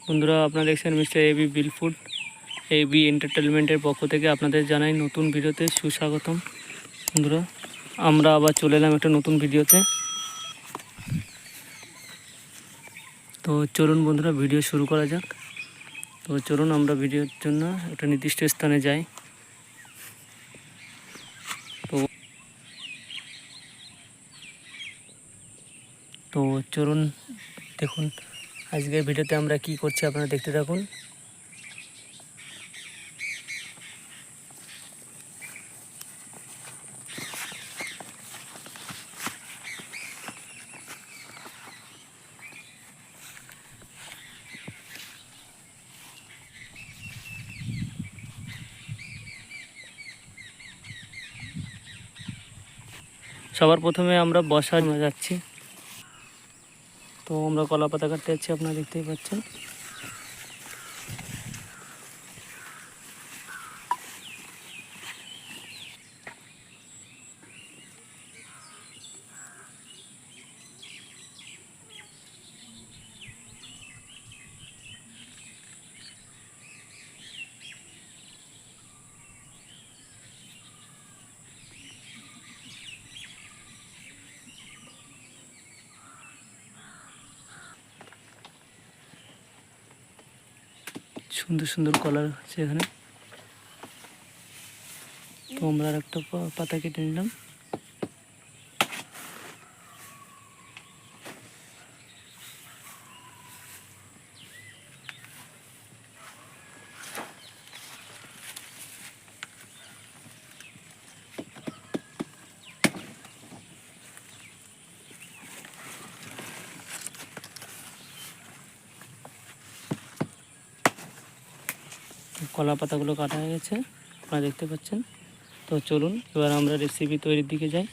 বন্ধুরা, আপনারা দেখছেন মিস্টার এবি বিল ফুড এবি এন্টারটেনমেন্টের পক্ষ থেকে আপনাদের জানাই নতুন ভিডিওতে সুস্বাগতম। বন্ধুরা, আমরা আবার চলে এলাম একটা নতুন ভিডিওতে। তো চলুন বন্ধুরা, ভিডিও শুরু করা যাক। তো চলুন আমরা ভিডিওর জন্য একটা নির্দিষ্ট স্থানে যাই। তো চলুন দেখুন আজকের ভিডিওতে আমরা কি করছি, আপনারা দেখতে থাকুন। সবার প্রথমে আমরা বসা যাচ্ছি। তো আমরা কলা পাতা কাটতে যাচ্ছি, আপনারা দেখতেই পাচ্ছেন। সুন্দর সুন্দর কলা আছে এখানে। তো আমরা আর একটা পাতা কেটে নিলাম। কলা পাতাগুলো কাটা হয়ে গেছে, আপনারা দেখতে পাচ্ছেন। তো চলুন এবার আমরা রেসিপি তৈরির দিকে যাই।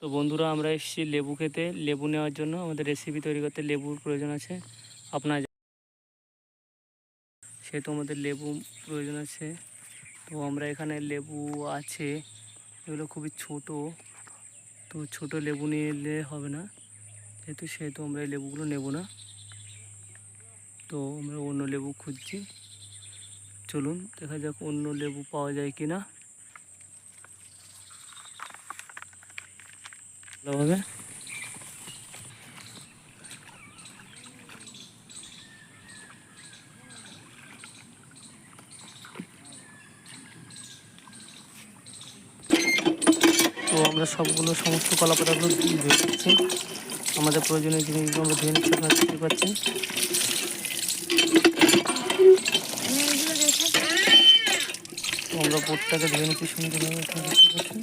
তো বন্ধুরা, আমরা এসেছি লেবু খেতে। লেবু নেওয়ার জন্য আমাদের রেসিপি তৈরি করতে লেবুর প্রয়োজন আছে। আপনার সেহেতু আমাদের লেবু প্রয়োজন আছে। তো আমরা এখানে লেবু আছে, এগুলো খুবই ছোট। তো ছোট লেবু নিলে হবে না, সেহেতু আমরা এই লেবুগুলো নেব না। তো আমরা অন্য লেবু খুঁজছি। চলুন দেখা যাক অন্য লেবু পাওয়া যায় কি না। ভালোভাবে তো আমরা সমস্ত কলা পাতাগুলো ধুয়ে দিচ্ছি। আমাদের প্রয়োজনীয় জিনিসগুলো আমরা ধুয়ে নিচ্ছি, আপনারা দেখতে পাচ্ছেন। তো আমরা বোটটাকে ধুয়ে নিচ্ছি সুন্দরভাবে, আপনারা দেখতে পাচ্ছেন।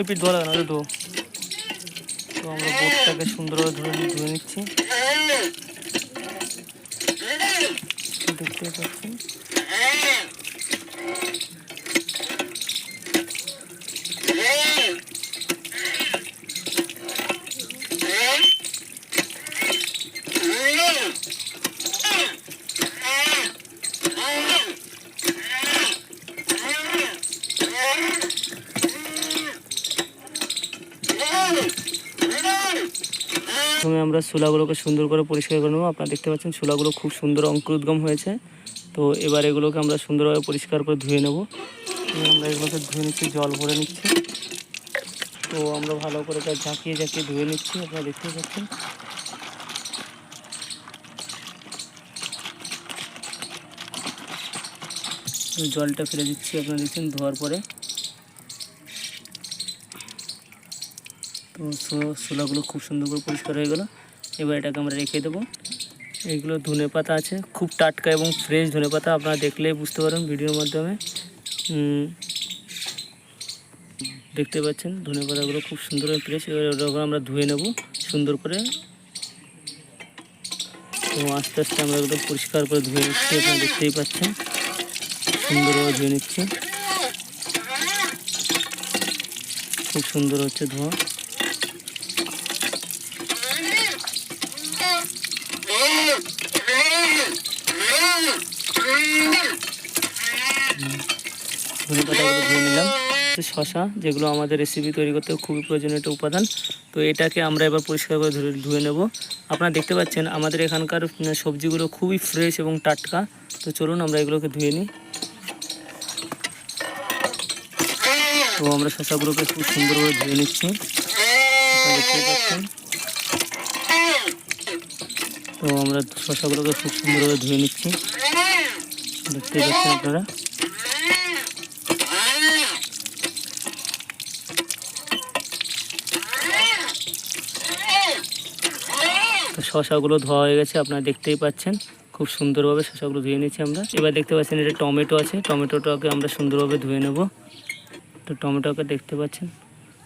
পিঠ ধোয়া লাগে না, তো আমরা বোটটাকে সুন্দরভাবে ধুয়ে নিচ্ছি, দেখতে পাচ্ছেন। প্রথমে আমরা শোলাগুলোকে সুন্দর করে পরিষ্কার করে নেবো। আপনারা দেখতে পাচ্ছেন শোলাগুলো খুব সুন্দর অঙ্কুরোদ্গম হয়েছে। তো এবার এগুলোকে আমরা সুন্দরভাবে পরিষ্কার করে ধুয়ে নেব। আমরা এগুলোকে ধুয়ে নিচ্ছি, জল ভরে নিচ্ছি। তো আমরা ভালো করে এটা ঝাঁকিয়ে ঝাঁকিয়ে ধুয়ে নিচ্ছি, আপনারা দেখতে পাচ্ছেন। জলটা ফেলে দিচ্ছি, আপনারা দেখছেন ধোয়ার পরে। তো শোলাগুলো খুব সুন্দর করে পরিষ্কার হয়ে গেল। এবার এটাকে আমরা রেখে দেবো। এইগুলো ধনেপাতা আছে, খুব টাটকা এবং ফ্রেশ ধনেপাতা, আপনারা দেখলেই বুঝতে পারেন ভিডিওর মাধ্যমে। দেখতে পাচ্ছেন ধনেপাতাগুলো খুব সুন্দর ফ্রেশ। এবার ওটাকে আমরা ধুয়ে নেব সুন্দর করে। তো আস্তে আস্তে আমরা এগুলো পরিষ্কার করে ধুয়ে নিচ্ছি, আপনারা দেখতেই পাচ্ছেন সুন্দরভাবে ধুয়ে নিচ্ছি। খুব সুন্দর হচ্ছে ধোয়া। ধনেপাতাগুলো ধুয়ে নিলাম। শশা, যেগুলো আমাদের রেসিপি তৈরি করতে খুবই প্রয়োজনীয় একটা উপাদান। তো এটাকে আমরা এবার পরিষ্কার করে ধুয়ে নেব। আপনারা দেখতে পাচ্ছেন আমাদের এখানকার সবজিগুলো খুবই ফ্রেশ এবং টাটকা। তো চলুন আমরা এগুলোকে ধুয়ে নিই। তো আমরা শশাগুলোকে খুব সুন্দরভাবে ধুয়ে নিচ্ছি, আপনারা দেখতেই পাচ্ছেন। তো আমরা শশাগুলোকে খুব সুন্দরভাবে ধুয়ে নিচ্ছি, দেখতেই পাচ্ছেন আপনারা। তো শশাগুলো ধোয়া হয়ে গেছে, আপনারা দেখতেই পাচ্ছেন। খুব সুন্দরভাবে শশাগুলো ধুয়ে নিচ্ছি আমরা। এবার দেখতে পাচ্ছেন এটা টমেটো আছে, টমেটোটাকে আমরা সুন্দরভাবে ধুয়ে নেব। তো টমেটোকে দেখতে পাচ্ছেন,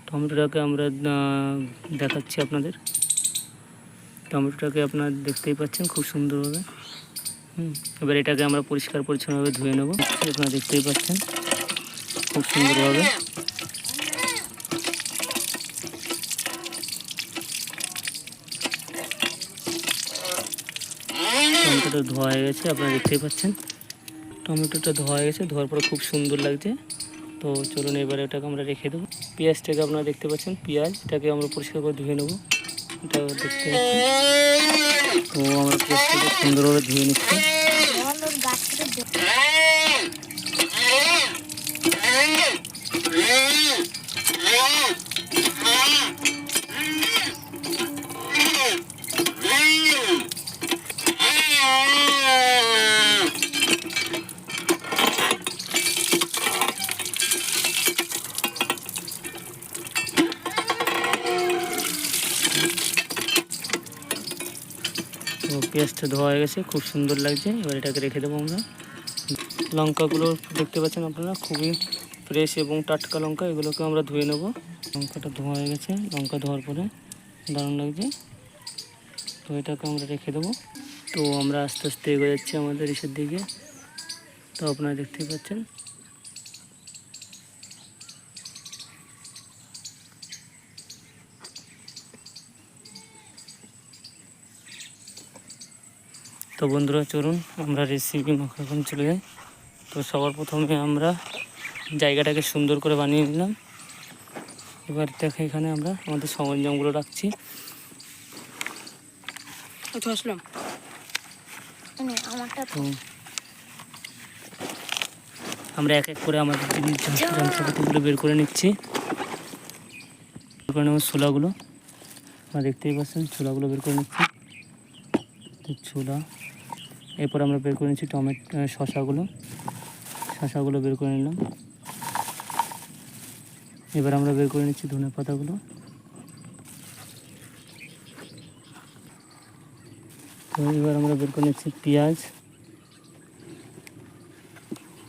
টমেটোটাকে আমরা দেখাচ্ছি আপনাদের। টমেটোটাকে আপনারা দেখতেই পাচ্ছেন খুব সুন্দরভাবে। এবার এটাকে আমরা পরিষ্কার পরিচ্ছন্নভাবে ধুয়ে নেব, আপনারা দেখতেই পাচ্ছেন খুব সুন্দরভাবে। টমেটোটা ধোয়া হয়ে গেছে, আপনারা দেখতেই পাচ্ছেন। টমেটোটা ধোয়া হয়ে গেছে, ধোয়ার পরে খুব সুন্দর লাগছে। তো চলুন এবার এটাকে আমরা রেখে দেবো। পেঁয়াজটাকে আপনারা দেখতে পাচ্ছেন, পেঁয়াজটাকে আমরা পরিষ্কার করে ধুয়ে নেবো, এটা দেখতে পাচ্ছেন। তো আমরা পেঁয়াজটাকে সুন্দরভাবে ধুয়ে নিচ্ছি। তো পেঁয়াজটা ধোয়া হয়ে গেছে, খুব সুন্দর লাগছে। এবার এটাকে রেখে দেবো আমরা। লঙ্কাগুলো দেখতে পাচ্ছেন আপনারা, খুবই ফ্রেশ এবং টাটকা লঙ্কা, এগুলোকে আমরা ধুয়ে নেব। লঙ্কাটা ধোয়া হয়ে গেছে, লঙ্কা ধোয়ার পরে দারুণ লাগছে। তো এটাকে আমরা রেখে দেবো। তো আমরা আস্তে আস্তে এগিয়ে যাচ্ছি আমাদের ইসের দিকে। তো আপনারা দেখতেই পাচ্ছেন। তো বন্ধুরা চলুন আমরা রেসিপি এখন চলে যাই। তো সবার প্রথমে আমরা জায়গাটাকে সুন্দর করে বানিয়ে নিলাম। এবার দেখে এখানে আমরা আমাদের সরঞ্জামগুলো রাখছি। তো আমরা এক এক করে আমাদের যন্ত্রপাতিগুলো বের করে নিচ্ছি। বের করে নেব ছোলাগুলো, আপনারা দেখতেই পাচ্ছেন ছোলাগুলো বের করে নিচ্ছি। ছোলা, এরপর আমরা বের করে নিচ্ছি শশাগুলো বের করে নিলাম। এবার আমরা বের করে নিচ্ছি ধনেপাতাগুলো। তো এবার আমরা বের করে নিচ্ছি পেঁয়াজ,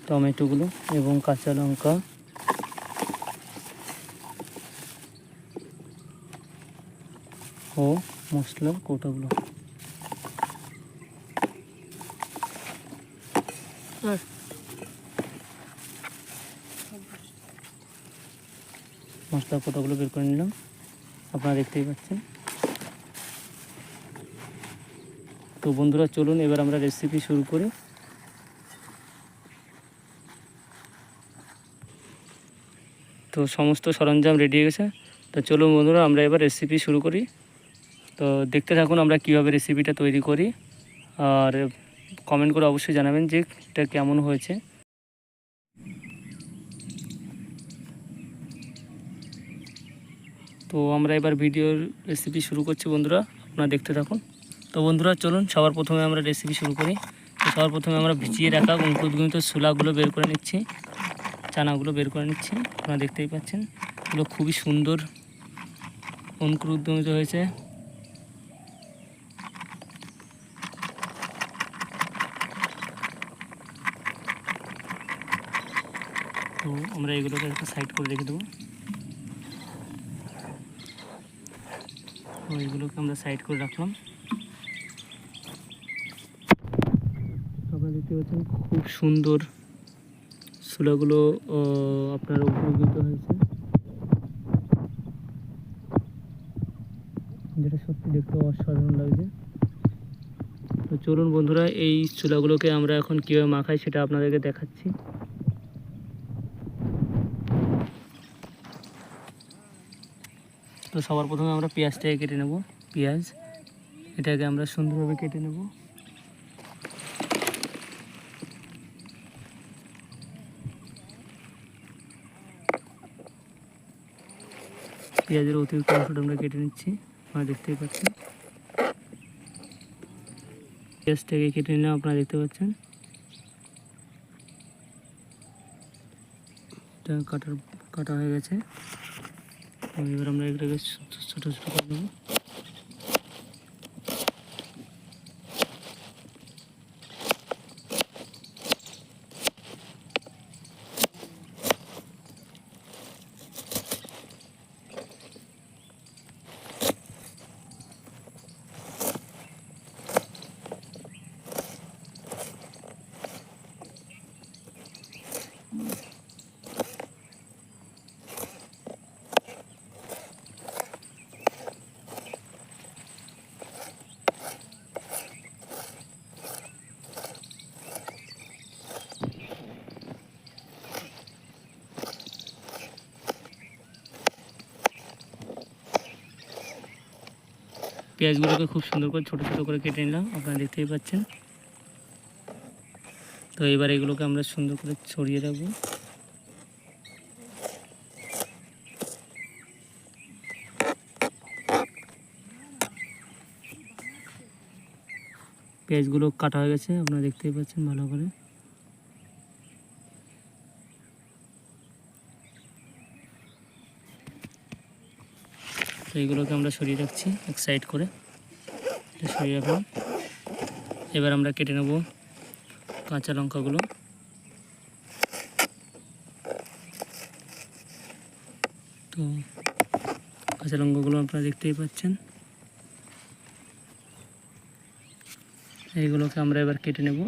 টমেটোগুলো এবং কাঁচা লঙ্কা ও মশলার কৌটাগুলো। মশলার কৌটাগুলো বের করে নিলাম, আপনারা দেখতেই পাচ্ছেন। তো বন্ধুরা চলুন এবার আমরা রেসিপি শুরু করি। তো সমস্ত সরঞ্জাম রেডি হয়ে গেছে। তো চলুন বন্ধুরা আমরা এবার রেসিপি শুরু করি। তো দেখতে থাকুন আমরা কীভাবে রেসিপিটা তৈরি করি, আর কমেন্ট করে অবশ্যই জানাবেন যে এটা কেমন হয়েছে। তো আমরা এবার ভিডিওর রেসিপি শুরু করছি বন্ধুরা, আপনারা দেখতে থাকুন। তো বন্ধুরা চলুন সবার প্রথমে আমরা রেসিপি শুরু করি। তো সবার প্রথমে আমরা ভিজিয়ে রাখা অঙ্কুরোদ্গমিত ছোলাগুলো বের করে নিচ্ছি, চানাগুলো বের করে নিচ্ছি। আপনারা দেখতেই পাচ্ছেন এগুলো খুবই সুন্দর অঙ্কুরোদ্গমিত হয়েছে। তো আমরা এগুলোকে একটা সাইড করে রেখে দেবো। তো এগুলোকে আমরা সাইড করে রাখলাম। আপনারা দেখতে পাচ্ছেন খুব সুন্দর ছোলাগুলো আপনার অঙ্কুরোদ্গমিত হয়েছে, যেটা সত্যি দেখতে অসাধারণ লাগছে। তো চলুন বন্ধুরা এই ছোলাগুলোকে আমরা এখন কীভাবে মাখাই সেটা আপনাদেরকে দেখাচ্ছি। তো সবার প্রথমে আমরা পেঁয়াজটাকে কেটে নেব। পেঁয়াজ এটাকে আমরা সুন্দরভাবে কেটে নেব। পেঁয়াজের অতিরিক্ত অংশটা আমরা কেটে নিচ্ছি, আপনারা দেখতেই পাচ্ছেন। পেঁয়াজটাকে কেটে নিলাম, আপনারা দেখতে পাচ্ছেন। এটা কাটা হয়ে গেছে। এবার আমরা এগুলোকে ছোটো ছোটো করে নেব। পেঁয়াজগুলোকে খুব সুন্দর করে ছোটো ছোটো করে কেটে নিলাম, আপনারা দেখতেই পাচ্ছেন। তো এবার এগুলোকে আমরা সুন্দর করে ছড়িয়ে রাখবো। পেঁয়াজগুলো কাটা হয়ে গেছে, আপনারা দেখতেই পাচ্ছেন ভালো করে। তো এইগুলোকে আমরা সরিয়ে রাখছি এক সাইড করে, সরিয়ে রাখলাম। এবার আমরা কেটে নেব কাঁচা লঙ্কাগুলো। তো কাঁচা লঙ্কাগুলো আপনারা দেখতেই পাচ্ছেন। এইগুলোকে আমরা এবার কেটে নেব।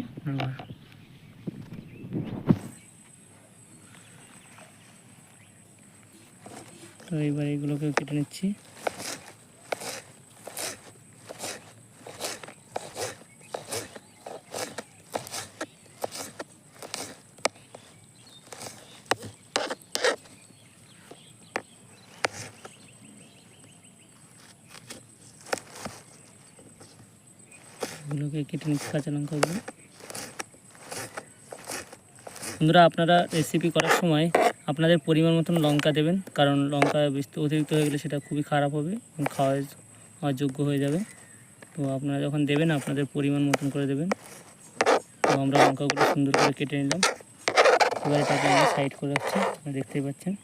তো এবার এইগুলোকে কেটে নিচ্ছি। এগুলোকে কেটে নিচ্ছি কাঁচা লঙ্কাগুলো। বন্ধুরা আপনারা রেসিপি করার সময় আপনাদের পরিমাণ মতন লঙ্কা দেবেন, কারণ লঙ্কা অতিরিক্ত হয়ে গেলে সেটা খুবই খারাপ হবে এবং খাওয়ার অযোগ্য হয়ে যাবে। তো আপনারা যখন দেবেন আপনাদের পরিমাণ মতন করে দেবেন। তো আমরা লঙ্কাগুলো সুন্দর করে কেটে নিলাম। এবার এটাকে আমরা সাইড করে রাখছি, আপনারা দেখতেই পাচ্ছেন।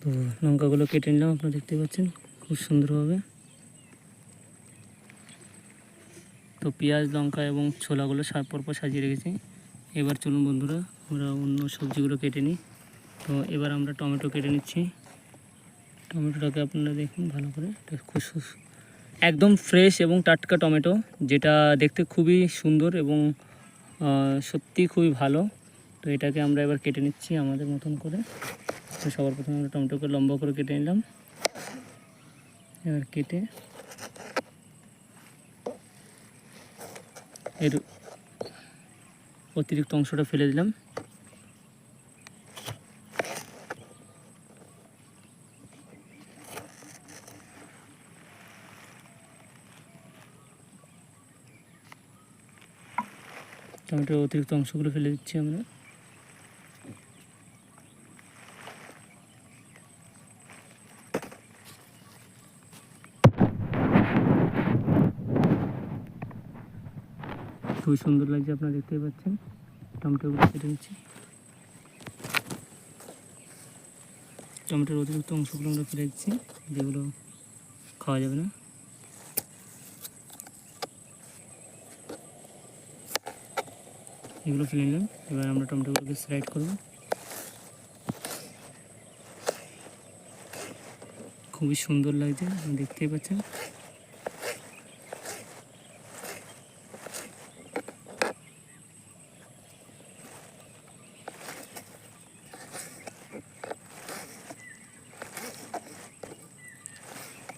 তো লঙ্কাগুলো কেটে নিলাম, আপনারা দেখতে পাচ্ছেন খুব সুন্দরভাবে। তো পেঁয়াজ লঙ্কা এবং ছোলাগুলো পরপর সাজিয়ে রেখেছি। এবার চলুন বন্ধুরা আমরা অন্য সবজিগুলো কেটে নিই। তো এবার আমরা টমেটো কেটে নিচ্ছি। টমেটোটাকে আপনারা দেখুন ভালো করে, এটা খুব একদম ফ্রেশ এবং টাটকা টমেটো, যেটা দেখতে খুবই সুন্দর এবং সত্যি খুবই ভালো। তো এটাকে আমরা এবার কেটে নিচ্ছি আমাদের মতন করে। তো সবার প্রথমে আমরা টমেটোকে লম্বা করে কেটে নিলাম। এবার কেটে এর অতিরিক্ত অংশটা ফেলে দিলাম। টমেটোর অতিরিক্ত অংশগুলো ফেলে দিচ্ছি আমরা। খুবই সুন্দর লাগছে, আপনারা দেখতেই পাচ্ছেন। টমেটোগুলো কেটে নিচ্ছি। টমেটোর অতিরিক্ত অংশগুলো আমরা ফেলে দিচ্ছি, যেগুলো খাওয়া যাবে না। এগুলো ফেলে নিলাম। এবার আমরা টমেটোগুলোকে স্লাইড করব। খুবই সুন্দর লাগছে, দেখতেই পাচ্ছেন।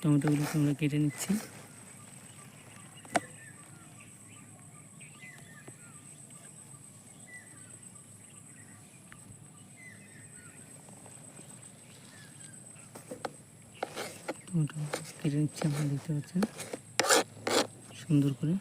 টমেটোগুলোকে আমরা কেটে নিচ্ছি। টমেটো কেটে নিচ্ছি, আপনারা দেখতে পাচ্ছেন সুন্দর করে।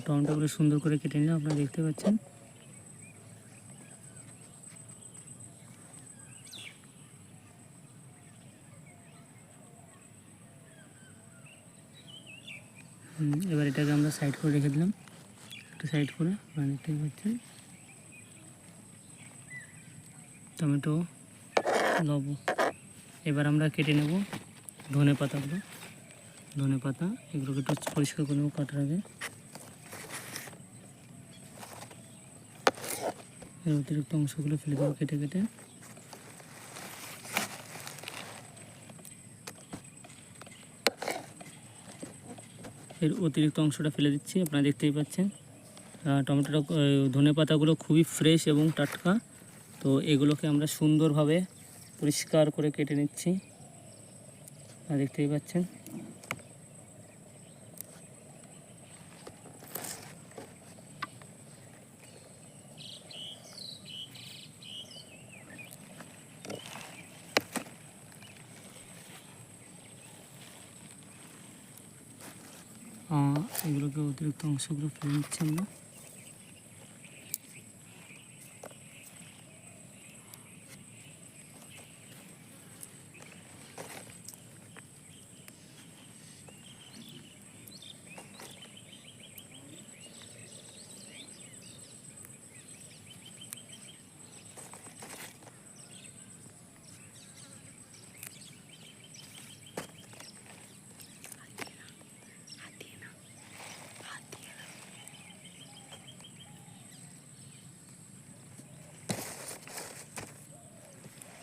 টমেটোগুলো সুন্দর করে কেটে নিলাম, আপনারা দেখতে পাচ্ছেন। এবার এটাকে আমরা সাইড করে রেখে দিলাম, একটু সাইড করে। আপনারা দেখতেই পাচ্ছেন টমেটো, লবণ। এবার আমরা কেটে নেব ধনে পাতাগুলো। ধনে পাতা এগুলোকে একটু পরিষ্কার করে নেব কাটার আগে। এর অতিরিক্ত অংশগুলো ফেলে দেবো কেটে কেটে। এর অতিরিক্ত অংশটা ফেলে দিচ্ছি, আপনারা দেখতেই পাচ্ছেন। টমেটোটা, ধনে পাতাগুলো খুবই ফ্রেশ এবং টাটকা। তো এগুলোকে আমরা সুন্দরভাবে পরিষ্কার করে কেটে নিচ্ছি, আপনারা দেখতেই পাচ্ছেন। এগুলোকে অতিরিক্ত অংশগুলো ফেলে নিচ্ছি আমরা।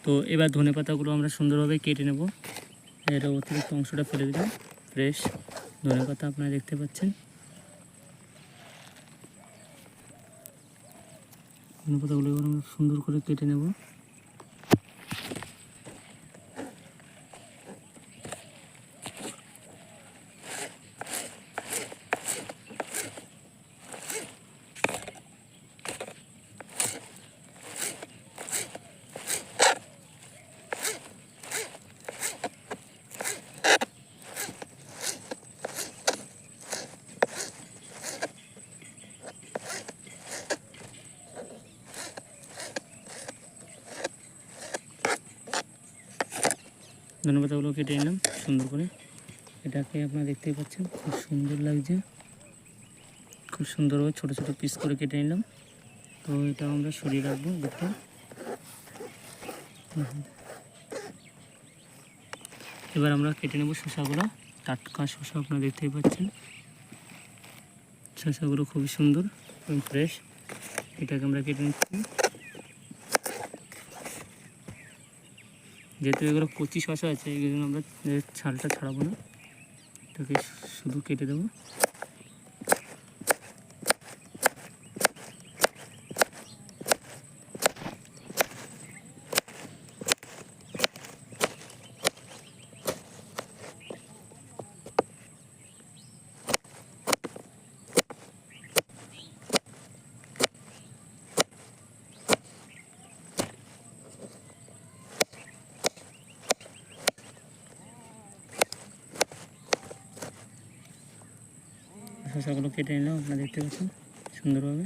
তো এবার ধনে পাতাগুলো আমরা সুন্দরভাবে কেটে নেব। এর অতিরিক্ত অংশটা ফেলে দিলাম। ফ্রেশ ধনে পাতা আপনারা দেখতে পাচ্ছেন। ধনে পাতাগুলো এবার আমরা সুন্দর করে কেটে নেব। ধনেপাতাগুলো কেটে নিলাম সুন্দর করে। এটাকে আপনারা দেখতেই পাচ্ছেন, খুব সুন্দর লাগছে। খুব সুন্দরভাবে ছোটো ছোটো পিস করে কেটে নিলাম। তো এটা আমরা সরিয়ে রাখবো দেখতে। এবার আমরা কেটে নেব শসাগুলো। টাটকা শসা আপনারা দেখতেই পাচ্ছেন। শসাগুলো খুবই সুন্দর এবং ফ্রেশ। এটাকে আমরা কেটে নিচ্ছি। যেহেতু এগুলো কচি শসা আছে, এই জন্য আমরা ছালটা ছাড়াবো না, এটাকে শুধু কেটে দেবো। শসাগুলো কেটে নিলাম, আপনারা দেখতে পাচ্ছেন সুন্দরভাবে।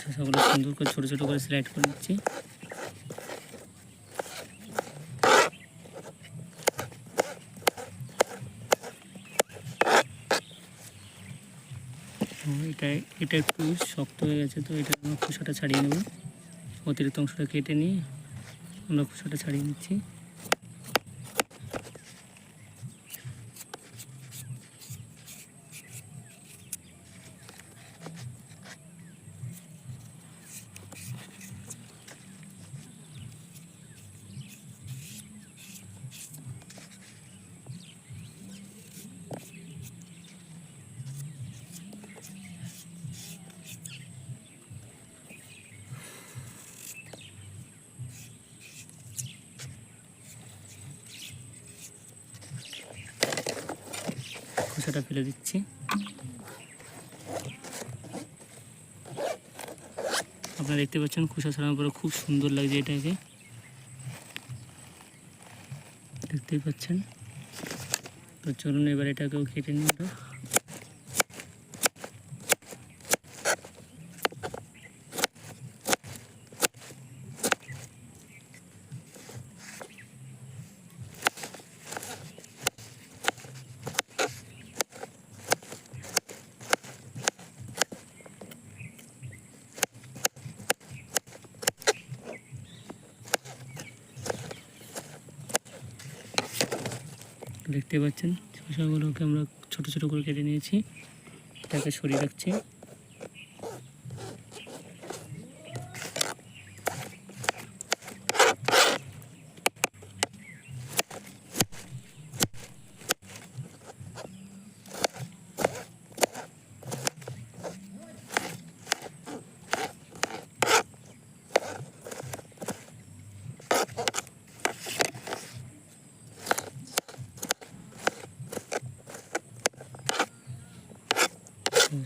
শসাগুলো সুন্দর করে ছোটো ছোটো করে স্লাইড করে নিচ্ছি। এটা একটু শক্ত হয়ে গেছে, তো এটা আমরা খোসাটা ছাড়িয়ে নেব। অতিরিক্ত অংশটা কেটে নিয়ে আমরা খোসাটা ছাড়িয়ে নিচ্ছি। খোসাটা ফেলে দিচ্ছি। আপনারা দেখতে পাচ্ছেন খোসা ছাড়ানোর পরে খুব সুন্দর লাগছে, এটাকে দেখতেই পাচ্ছেন। তো চলুন এবার এটাকেও কেটে নিই। দেখতে পাচ্ছেন শসাগুলোকে আমরা ছোট ছোট করে কেটে নিয়েছি, এটাকে সরিয়ে রাখছি।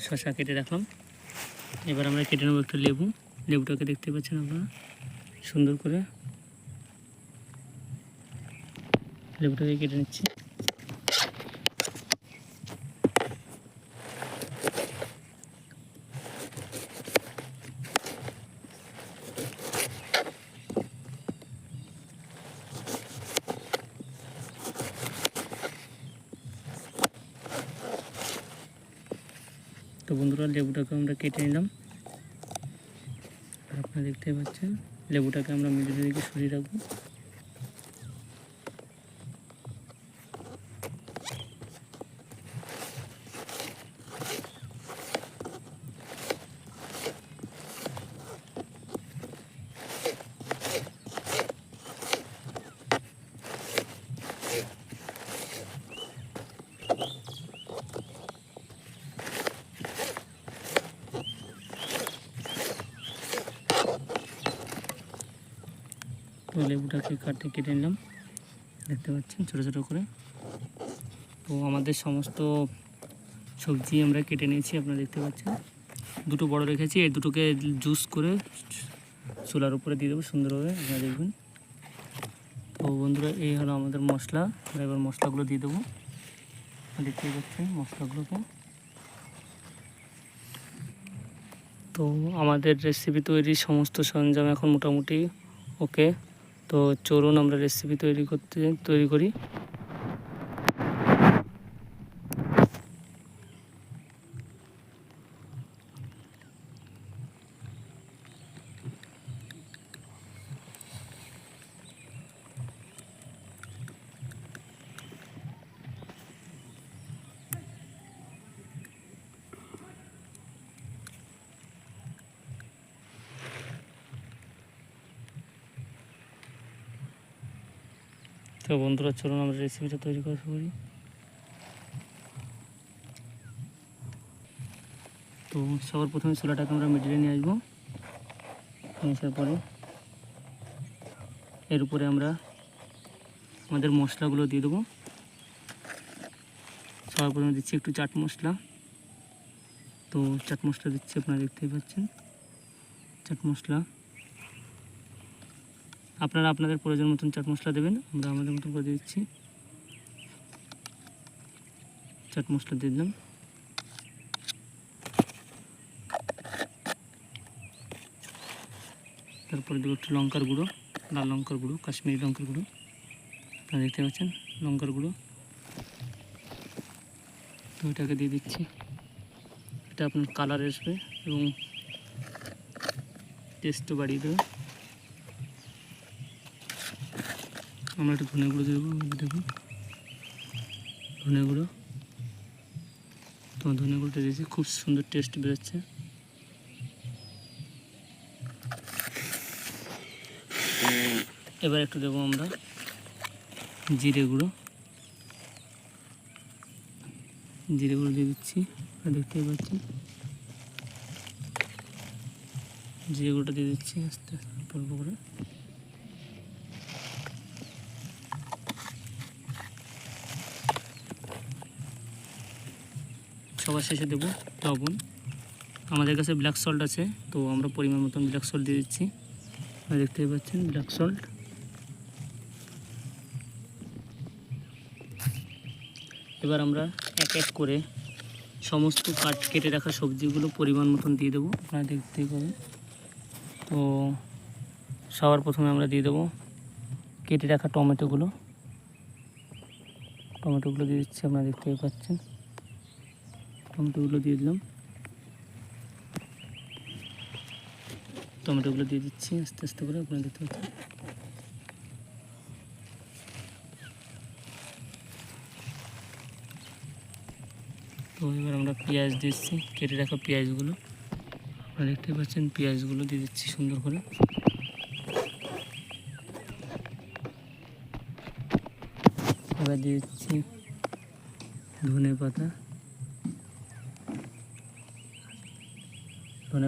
শসা কেটে রাখলাম। এবার আমরা কেটে নেবো একটা লেবু। লেবুটাকে দেখতে পাচ্ছেন আপনারা সুন্দর করে, লেবুটাকে কেটে নিচ্ছি। তো বন্ধুরা, লেবুটাকে আমরা কেটে নিলাম। আপনারা দেখতে পাচ্ছেন লেবুটাকে আমরা মিডিল দিকে সরিয়ে রাখবো। লেবুটাকে কেটে নিলাম, দেখতে পাচ্ছেন ছোটো ছোটো করে। তো আমাদের সমস্ত সবজি আমরা কেটে নিয়েছি, আপনারা দেখতে পাচ্ছেন। দুটো বড় রেখেছি, এই দুটোকে জুস করে চুলার উপরে দিয়ে দেবো সুন্দরভাবে, আপনারা দেখবেন। তো বন্ধুরা, এই হলো আমাদের মশলা। আমরা এবার মশলাগুলো দিয়ে দেবো, দেখতেই পাচ্ছেন মশলাগুলোকে। তো আমাদের রেসিপি তৈরির সমস্ত সরঞ্জাম এখন মোটামুটি ওকে। তো চলুন আমরা রেসিপি তৈরি করি। তো বন্ধুরা, চলুন আমরা রেসিপিটা তৈরি করা শুরু করি। তো সবার প্রথমে চুলাটাকে আমরা মিডিলে নিয়ে আসবো। আসার পরে এর উপরে আমরা আমাদের মশলাগুলো দিয়ে দেবো। সবার প্রথমে দিচ্ছি একটু চাট মশলা। তো চাট মশলা দিচ্ছি, আপনারা দেখতেই পাচ্ছেন চাট মশলা। আপনারা আপনাদের প্রয়োজন মতন চাট মশলা দেবেন, আমরা আমাদের মতন করে দিচ্ছি। চাট মশলা দিয়ে দিলাম। তারপরে দেবো একটু লঙ্কার গুঁড়ো, লাল লঙ্কার গুঁড়ো, কাশ্মীরি লঙ্কার গুঁড়ো, আপনারা দেখতে পাচ্ছেন লঙ্কার গুঁড়ো। তো এটাকে দিয়ে দিচ্ছি, এটা আপনার কালার আসবে এবং টেস্টও বাড়িয়ে দেবে। আমরা একটু ধনে গুঁড়ো দেবো, দেখুন ধনে গুঁড়ো। তো ধনে গুঁড়োটা দিয়েছি, খুব সুন্দর টেস্ট বেরোচ্ছে। এবার একটু দেবো আমরা জিরে গুঁড়ো, জিরে গুঁড়ো দিয়ে দিচ্ছি, দেখতেই পাচ্ছেন জিরে গুঁড়োটা দিয়ে দিচ্ছি আস্তে আস্তে অল্প করে। সবার শেষে দেবো লবণ। আমাদের কাছে ব্ল্যাক সল্ট আছে, তো আমরা পরিমাণ মতন ব্ল্যাক সল্ট দিয়ে দিচ্ছি, দেখতেই পাচ্ছেন ব্ল্যাক সল্ট। এবার আমরা এক এক করে সমস্ত কেটে রাখা সবজিগুলো পরিমাণ মতন দিয়ে দেবো, আপনারা দেখতেই পাবেন। তো সবার প্রথমে আমরা দিয়ে দেবো কেটে রাখা টমেটোগুলো দিয়ে দিচ্ছি, আপনারা দেখতেই পাচ্ছেন। টমেটোগুলো দিয়ে দিলাম, টমেটোগুলো দিয়ে দিচ্ছি আস্তে আস্তে করে, আপনারা দেখতে পাচ্ছেন। তো এবার আমরা পেঁয়াজ দিচ্ছি, কেটে রাখা পেঁয়াজগুলো, আপনারা দেখতে পাচ্ছেন পেঁয়াজগুলো দিয়ে দিচ্ছি সুন্দর করে। এবার দিয়ে দিচ্ছি ধনে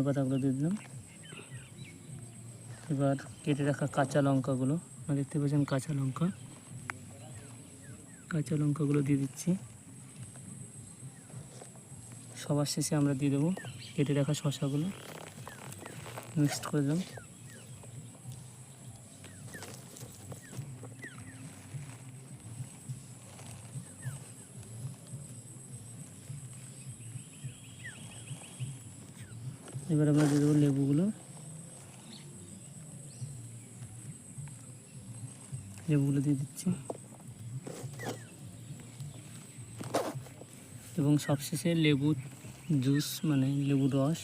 পাতাগুলো দিয়ে দিলাম। এবার কেটে রাখা কাঁচা লঙ্কাগুলো, আপনারা দেখতে পাচ্ছেন কাঁচা লঙ্কাগুলো দিয়ে দিচ্ছি। সবার শেষে আমরা দিয়ে দেবো কেটে রাখা শসাগুলো, মিক্সড করে দিলাম। এবার আমরা দিয়ে দেবো লেবুগুলো দিয়ে দিচ্ছি, এবং সবশেষে লেবু জুস মানে লেবুর রস,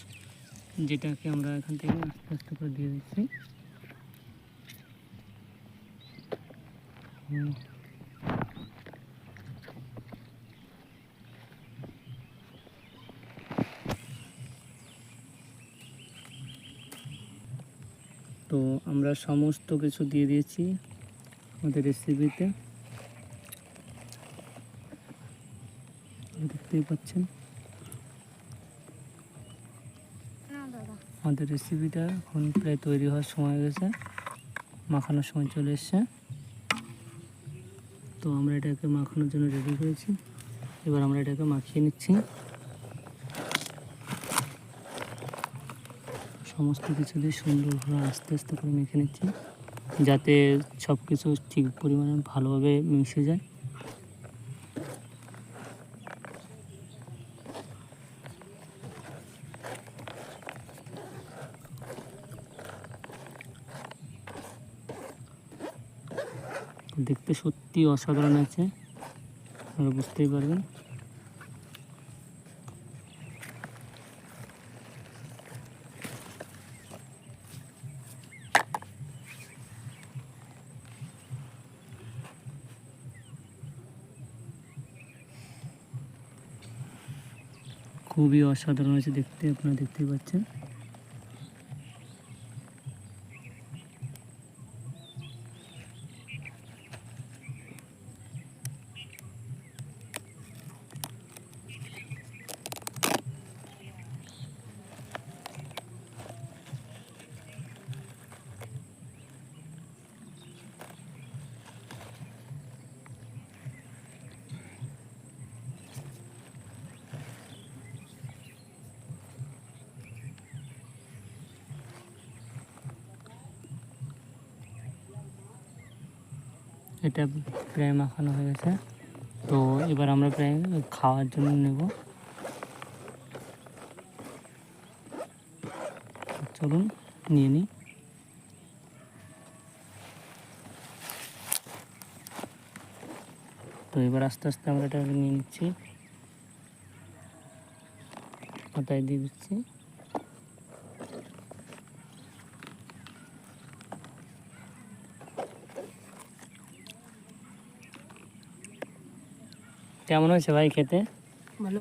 যেটাকে আমরা এখান থেকে আস্তে আস্তে করে দিয়ে দিচ্ছি। তো আমরা সমস্ত কিছু দিয়ে দিয়েছি আমাদের রেসিপিতে, দেখতেই পাচ্ছেন। আমাদের রেসিপিটা এখন প্রায় তৈরি হওয়ার সময় হয়ে গেছে। মাখানোর সময় চলে এসছে। তো আমরা এটাকে মাখানোর জন্য রেডি করেছি। এবার আমরা এটাকে মাখিয়ে নিচ্ছি। সমস্ত কিছু দিয়ে সুন্দরভাবে আস্তে আস্তে করে মেখে নিচ্ছি, যাতে সব কিছু ঠিক পরিমাণে ভালোভাবে মিশে যায়। দেখতে সত্যি অসাধারণ আছে, আপনারা বুঝতেই পারবেন। খুবই অসাধারণ আছে দেখতে, আপনারা দেখতেই পাচ্ছেন। এটা প্রায় মাখানো হয়ে গেছে। তো এবার আমরা প্রায় খাওয়ার জন্য নেব। চলুন নিয়ে নিই। তো এবার আস্তে আস্তে আমরা এটা নিয়ে নিচ্ছি, মাথায় দিয়ে দিচ্ছি। কেমন হয়েছে ভাই খেতে? ভালো।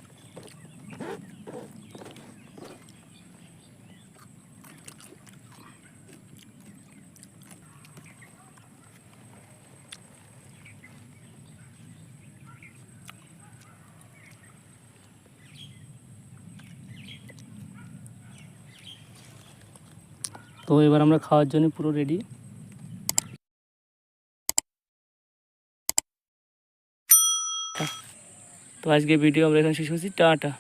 তো এবার আমরা খাওয়ার জন্য পুরো রেডি। তো আজকে ভিডিও আমরা এখানে শেষ করছি। টাটা।